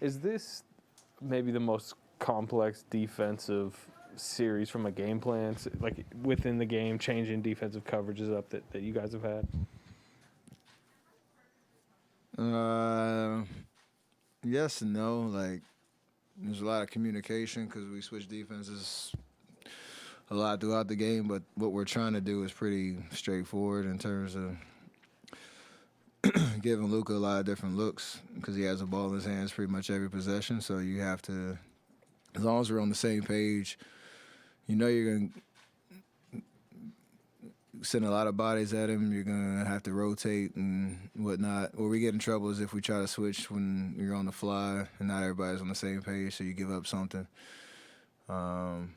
Is this maybe the most complex defensive series from a game plan, like within the game, changing defensive coverages up that you guys have had? Yes and no. Like, there's a lot of communication because we switch defenses a lot throughout the game, but what we're trying to do is pretty straightforward in terms of giving Luka a lot of different looks because he has a ball in his hands pretty much every possession. So you have to, as long as we're on the same page, you know you're going to send a lot of bodies at him. You're going to have to rotate and whatnot. Where we get in trouble is if we try to switch when you're on the fly and not everybody's on the same page, so you give up something. But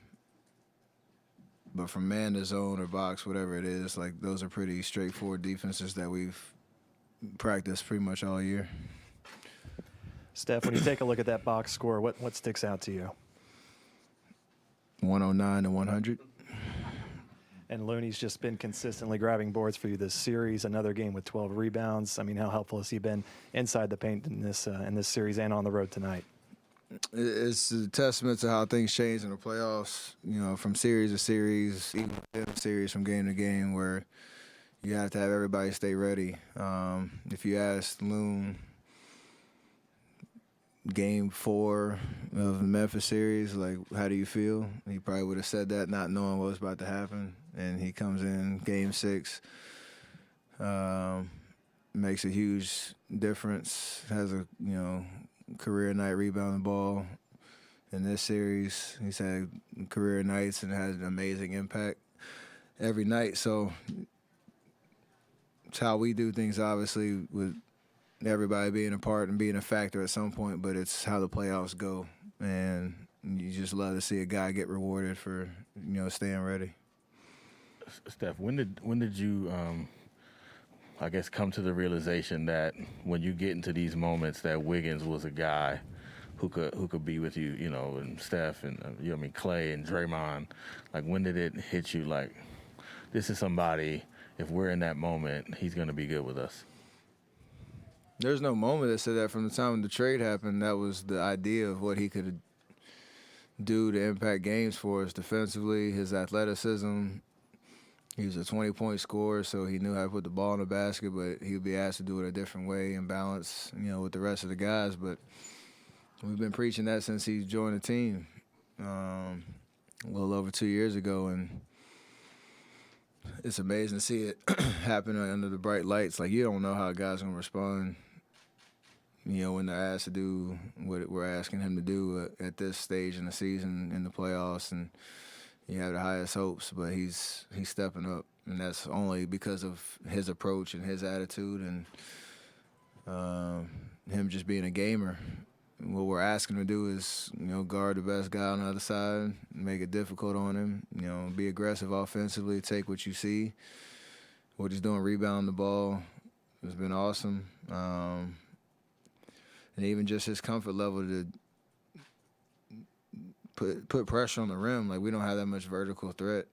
from man to zone or box, whatever it is, like those are pretty straightforward defenses that we've practiced pretty much all year. Steph, when you take a look at that box score, what sticks out to you? 109 to 100. And Looney's just been consistently grabbing boards for you this series. Another game with 12 rebounds. I mean, how helpful has he been inside the paint in this series and on the road tonight? It's a testament to how things change in the playoffs. You know, from series to series, even series from game to game, where you have to have everybody stay ready. If you asked Loon game 4 of the Memphis series, like, how do you feel? He probably would have said that not knowing what was about to happen. And he comes in game 6, makes a huge difference, has a, career night rebounding ball. In this series, he's had career nights and had an amazing impact every night. So it's how we do things, obviously, with everybody being a part and being a factor at some point, but it's how the playoffs go. And you just love to see a guy get rewarded for, staying ready. Steph, when did you, I guess, come to the realization that when you get into these moments that Wiggins was a guy who could be with you, and Steph and Clay and Draymond? Like, when did it hit you like, this is somebody, if we're in that moment, he's going to be good with us? There's no moment that said that. From the time the trade happened, that was the idea of what he could do to impact games for us defensively, his athleticism. He was a 20-point scorer, so he knew how to put the ball in the basket, but he would be asked to do it a different way and balance, with the rest of the guys. But we've been preaching that since he joined the team a little over 2 years ago, and it's amazing to see it happen under the bright lights. Like, you don't know how a guy's going to respond, when they're asked to do what we're asking him to do at this stage in the season, in the playoffs, and you have the highest hopes, but he's stepping up, and that's only because of his approach and his attitude and him just being a gamer. And what we're asking him to do is, guard the best guy on the other side, make it difficult on him, be aggressive offensively, take what you see. What he's doing, rebounding the ball, has been awesome. And even just his comfort level to put pressure on the rim. Like, we don't have that much vertical threat,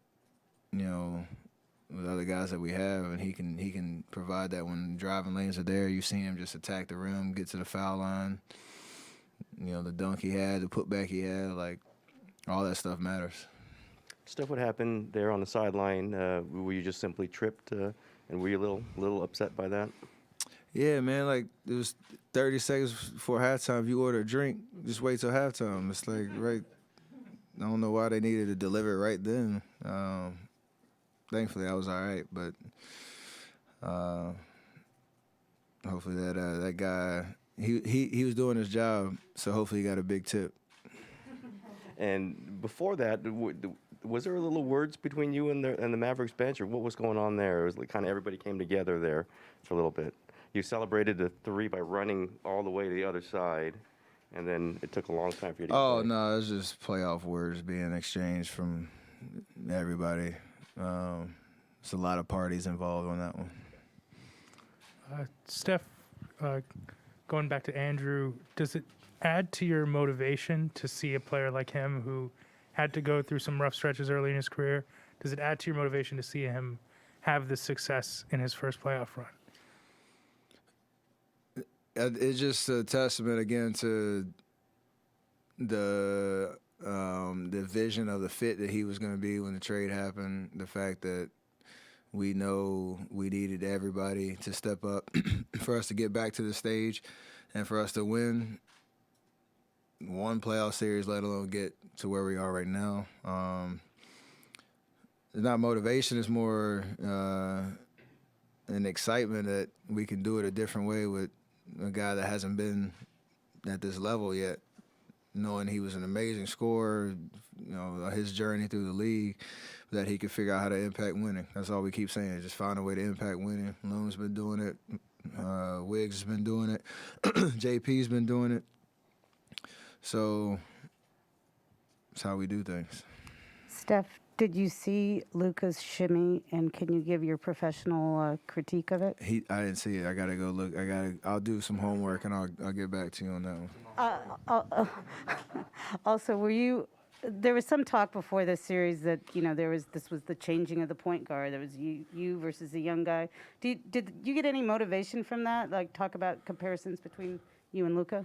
with other guys that we have, and he can provide that when driving lanes are there. You've seen him just attack the rim, get to the foul line. The dunk he had, the putback he had, like, all that stuff matters. Steph, what happened there on the sideline? Were you just simply tripped, and were you a little upset by that? Yeah, man, like, it was 30 seconds before halftime. If you order a drink, just wait till halftime. It's like, right, I don't know why they needed to deliver it right then. Thankfully, I was all right, but hopefully that guy, he was doing his job, so hopefully he got a big tip. And before that, was there a little words between you and the Mavericks bench, or what was going on there? It was like kind of everybody came together there for a little bit. You celebrated the 3 by running all the way to the other side, and then it took a long time for you to get back. No, it was just playoff words being exchanged from everybody. There's a lot of parties involved on that one. Steph, going back to Andrew, does it add to your motivation to see a player like him who had to go through some rough stretches early in his career? Does it add to your motivation to see him have this success in his first playoff run? It's just a testament, again, to the vision of the fit that he was going to be when the trade happened, the fact that we know we needed everybody to step up for us to get back to the stage and for us to win one playoff series, let alone get to where we are right now. It's not motivation, it's more an excitement that we can do it a different way with a guy that hasn't been at this level yet, knowing he was an amazing scorer, his journey through the league, that he could figure out how to impact winning. That's all we keep saying, just find a way to impact winning. Loon's been doing it. Wiggs has been doing it. JP's been doing it. So that's how we do things. Steph, did you see Luka's shimmy, and can you give your professional critique of it? I didn't see it. I gotta go look. I'll do some homework and I'll get back to you on that one. Also, there was some talk before this series that this was the changing of the point guard. There was you versus the young guy. Did you get any motivation from that? Like talk about comparisons between you and Luka?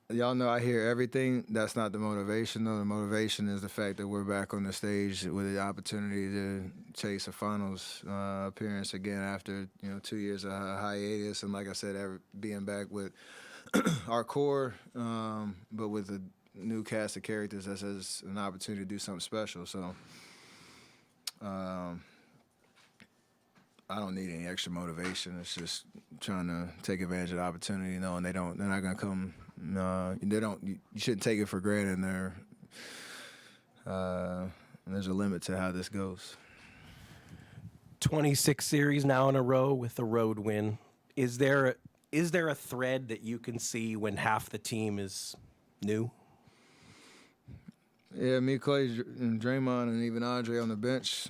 Y'all know I hear everything. That's not the motivation, though. The motivation is the fact that we're back on the stage with the opportunity to chase a finals appearance again after 2 years of hiatus, and like I said, being back with our core, but with a new cast of characters that says an opportunity to do something special. So I don't need any extra motivation. It's just trying to take advantage of the opportunity, and they're not gonna come. You shouldn't take it for granted. There's a limit to how this goes. 26 series now in a row with a road win. Is there a thread that you can see when half the team is new? Yeah, me, Clay, and Draymond, and even Andre on the bench,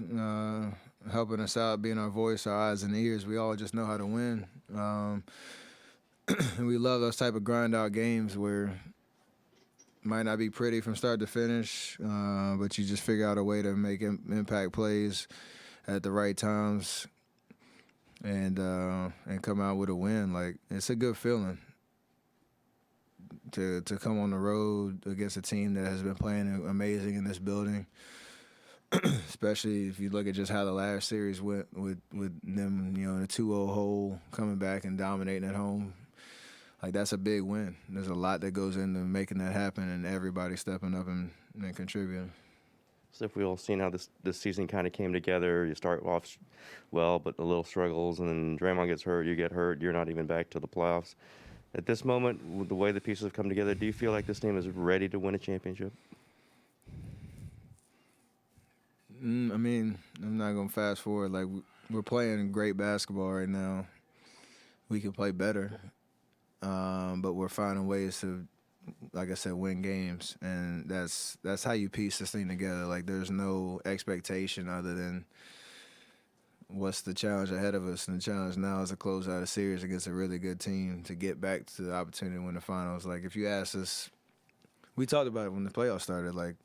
helping us out, being our voice, our eyes and ears. We all just know how to win. And we love those type of grind-out games where it might not be pretty from start to finish, but you just figure out a way to make impact plays at the right times and come out with a win. Like, it's a good feeling to come on the road against a team that has been playing amazing in this building. Especially if you look at just how the last series went with them, in a 2-0 hole, coming back and dominating at home. Like, that's a big win. There's a lot that goes into making that happen, and everybody stepping up and contributing. So if we all seen how this season kind of came together, you start off well, but a little struggles, and then Draymond gets hurt, you get hurt, you're not even back to the playoffs. At this moment, with the way the pieces have come together, do you feel like this team is ready to win a championship? I mean, I'm not going to fast forward. Like, we're playing great basketball right now. We can play better, but we're finding ways to, like I said, win games, and that's how you piece this thing together. Like, there's no expectation other than what's the challenge ahead of us, and the challenge now is to close out a series against a really good team to get back to the opportunity to win the finals. Like, if you ask us, we talked about it when the playoffs started, like,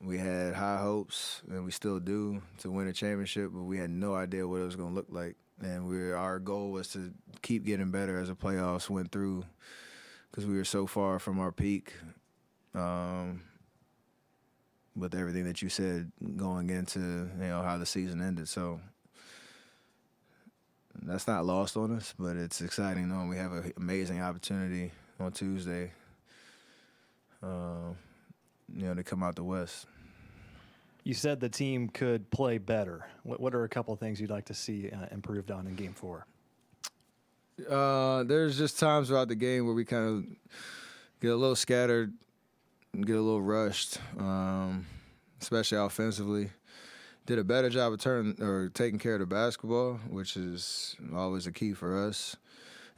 we had high hopes, and we still do, to win a championship, but we had no idea what it was going to look like. And our goal was to keep getting better as the playoffs went through because we were so far from our peak with everything that you said going into how the season ended. So that's not lost on us, but it's exciting knowing we have an amazing opportunity on Tuesday to come out the West. You said the team could play better. What are a couple of things you'd like to see improved on in Game 4? There's just times throughout the game where we kind of get a little scattered and get a little rushed, especially offensively. Did a better job of taking care of the basketball, which is always a key for us,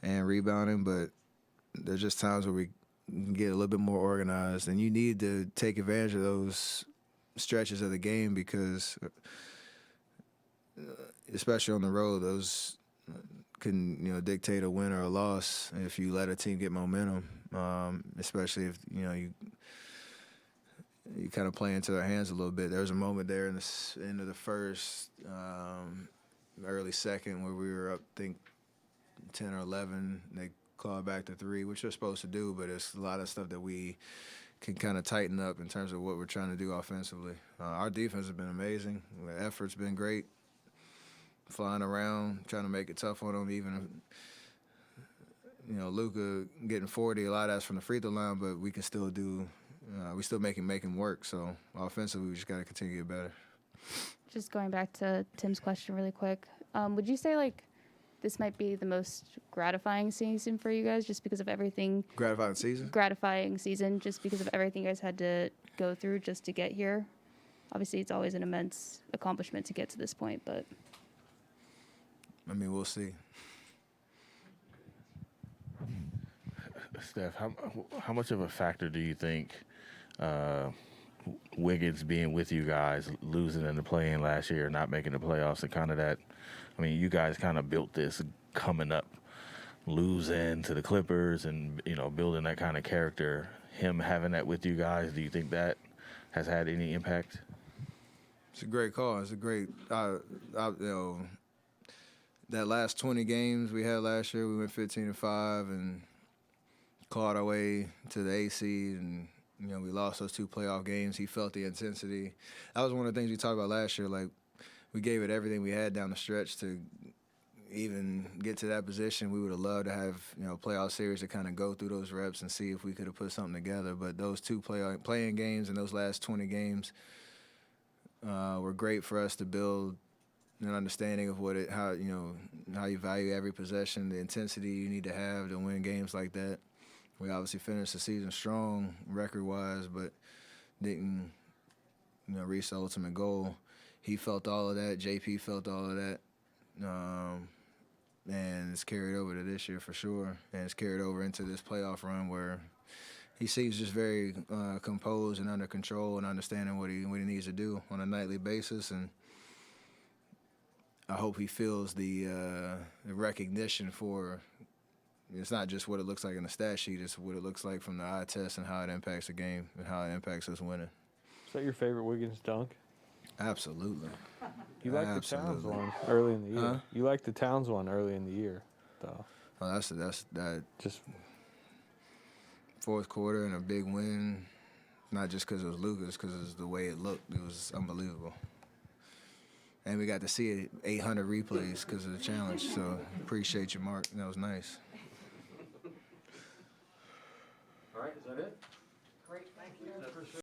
and rebounding. But there's just times where we get a little bit more organized, and you need to take advantage of those stretches of the game because, especially on the road, those can dictate a win or a loss if you let a team get momentum, especially if you kind of play into their hands a little bit. There was a moment there in the end of the first, early second, where we were up, I think, 10 or 11. They claw back to 3, which they're supposed to do, but it's a lot of stuff that we can kind of tighten up in terms of what we're trying to do offensively. Our defense has been amazing. The effort's been great. Flying around, trying to make it tough on them. Even, Luka getting 40, a lot of that's from the free throw line, but we can still do. We still make him work. So offensively, we just got to continue to get better. Just going back to Tim's question really quick, would you say this might be the most gratifying season for you guys, just because of everything? Gratifying season? Gratifying season, just because of everything you guys had to go through just to get here. Obviously, it's always an immense accomplishment to get to this point, but. I mean, we'll see. Steph, how much of a factor do you think Wiggins being with you guys, losing in the play-in last year, not making the playoffs, and kind of that? I mean, you guys kind of built this coming up, losing to the Clippers, and building that kind of character. Him having that with you guys, do you think that has had any impact? It's a great call. It's a great, that last 20 games we had last year, we went 15-5 and clawed our way to the AC, and we lost those 2 playoff games. He felt the intensity. That was one of the things we talked about last year. Like, we gave it everything we had down the stretch to even get to that position. We would have loved to have playoff series to kind of go through those reps and see if we could have put something together. But those 2 playing games and those last 20 games were great for us to build an understanding of how you value every possession, the intensity you need to have to win games like that. We obviously finished the season strong record-wise, but didn't reach the ultimate goal. He felt all of that. JP felt all of that. And it's carried over to this year for sure. And it's carried over into this playoff run where he seems just very composed and under control and understanding what he needs to do on a nightly basis. And I hope he feels the recognition for it's not just what it looks like in the stat sheet, it's what it looks like from the eye test and how it impacts the game and how it impacts us winning. Is that your favorite Wiggins dunk? Absolutely. You like the Towns one early in the year. You like the Towns one early in the year, though. Oh, that's that. Just fourth quarter and a big win. Not just because it was Lucas, because it was the way it looked. It was unbelievable. And we got to see it 800 replays because of the challenge. So appreciate you, Mark. That was nice. All right, is that it?